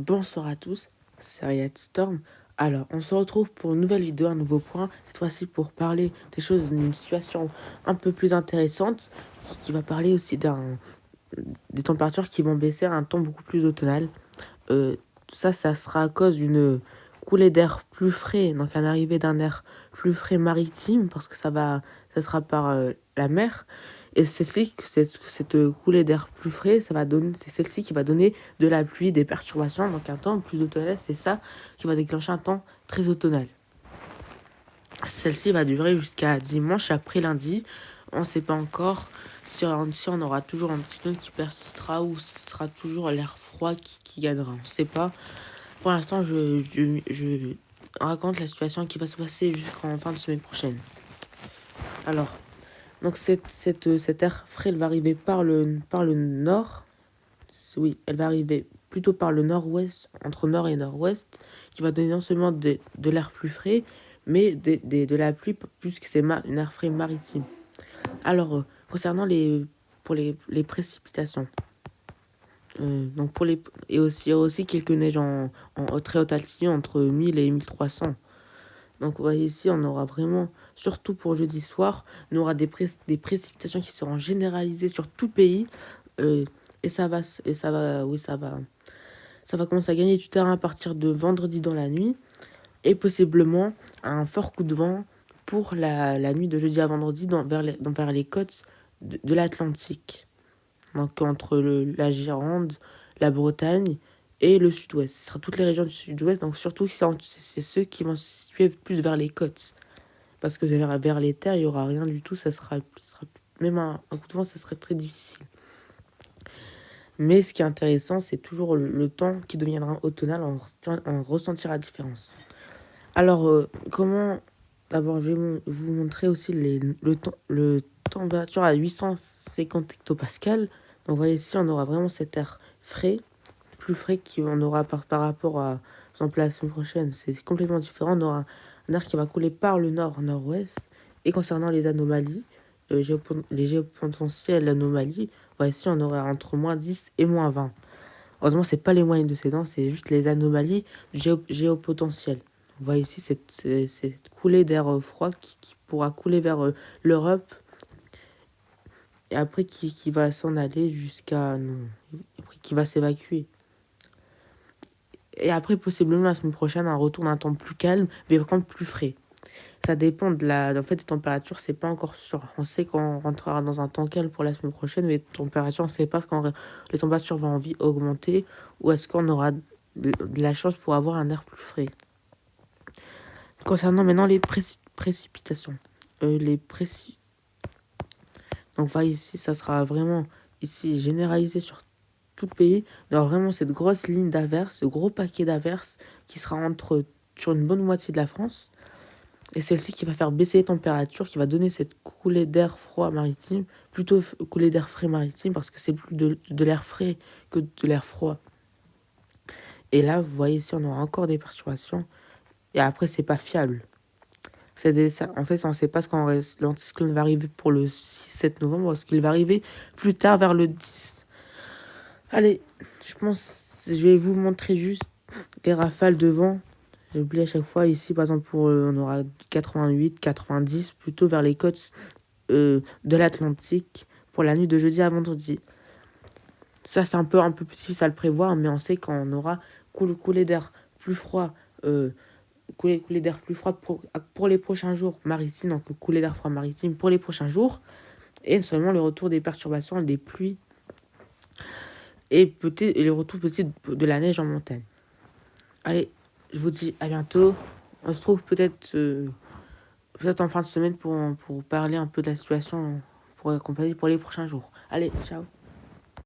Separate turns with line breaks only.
Bonsoir à tous, c'est Riot Storm. Alors, on se retrouve pour une nouvelle vidéo, un nouveau point, cette fois-ci pour parler des choses d'une situation un peu plus intéressante, qui va parler aussi des températures qui vont baisser à un temps beaucoup plus automnal. Ça sera à cause d'une coulée d'air plus frais, donc un arrivée d'un air plus frais maritime, parce que ça sera par la mer. Et cette coulée d'air plus frais, c'est celle-ci qui va donner de la pluie, des perturbations, donc un temps plus automnal. C'est ça qui va déclencher un temps très automnal. Celle-ci va durer jusqu'à dimanche après lundi. On ne sait pas encore si on aura toujours un cyclone qui persistera ou ce sera toujours l'air froid qui gagnera. On ne sait pas. Pour l'instant, je raconte la situation qui va se passer jusqu'en fin de semaine prochaine. Alors, donc cet air frais, elle va arriver par le nord. Oui, elle va arriver plutôt par le nord-ouest, entre nord et nord-ouest, qui va donner non seulement de l'air plus frais, mais de la pluie, puisque c'est un air frais maritime. Alors, concernant pour les précipitations, donc il y a aussi quelques neiges en très haute altitude, entre 1000 et 1300. Donc, vous voyez ici, on aura vraiment, surtout pour jeudi soir, on aura des précipitations qui seront généralisées sur tout le pays. Ça va commencer à gagner du terrain à partir de vendredi dans la nuit. Et possiblement un fort coup de vent pour la nuit de jeudi à vendredi vers les côtes de l'Atlantique. Donc entre la Gironde, la Bretagne et le sud-ouest. Ce sera toutes les régions du sud-ouest, donc surtout c'est ceux qui vont se situer plus vers les côtes. Parce que vers les terres, il n'y aura rien du tout, ça sera même un coup de vent, ça serait très difficile. Mais ce qui est intéressant, c'est toujours le temps qui deviendra automnal, on ressentira la différence. Alors, D'abord, je vais vous montrer aussi le température à 850 hectopascales. Donc, vous voyez ici, on aura vraiment cet air frais, plus frais qu'on aura par rapport à, par exemple, la semaine prochaine. C'est complètement différent. On aura un air qui va couler par le nord-nord-ouest. Et concernant les anomalies, les géopotentiels anomalies, ici, on aura entre moins 10 et moins 20. Heureusement, c'est pas les moyennes de ces dents, c'est juste les anomalies du géopotentiel. On voit ici cette coulée d'air froid qui pourra couler vers l'Europe et après qui va s'en aller après qui va s'évacuer. Et après, possiblement, la semaine prochaine, un retour d'un temps plus calme, mais par contre plus frais. Ça dépend en fait, des températures, c'est pas encore sûr. On sait qu'on rentrera dans un temps calme pour la semaine prochaine, mais les températures, on sait pas quand les températures vont augmenter ou est-ce qu'on aura de la chance pour avoir un air plus frais. Concernant maintenant les précipitations. Donc, voilà, ici, ça sera vraiment généralisé sur tout le pays. Il y aura vraiment cette grosse ligne d'averses, ce gros paquet d'averses qui sera sur une bonne moitié de la France. Et celle-ci qui va faire baisser les températures, qui va donner cette coulée d'air froid maritime, plutôt coulée d'air frais maritime, parce que c'est plus de l'air frais que de l'air froid. Et là, vous voyez ici, on aura encore des perturbations. Et après, c'est pas fiable. En fait, on ne sait pas l'anticyclone va arriver pour le 6-7 novembre, parce qu'il va arriver plus tard, vers le 10. Allez, je vais vous montrer juste les rafales de vent. J'oublie à chaque fois. Ici, par exemple, on aura 88, 90, plutôt vers les côtes de l'Atlantique pour la nuit de jeudi à vendredi. Ça, c'est un peu plus difficile à le prévoir, mais on sait qu'on aura coulée d'air plus froid, coulée d'air plus froid pour les prochains jours maritimes, donc coulée d'air froid maritime pour les prochains jours, et seulement le retour des perturbations et des pluies, et le retour petit de la neige en montagne. Allez, je vous dis à bientôt. On se trouve peut-être en fin de semaine pour parler un peu de la situation, pour accompagner pour les prochains jours. Allez, ciao.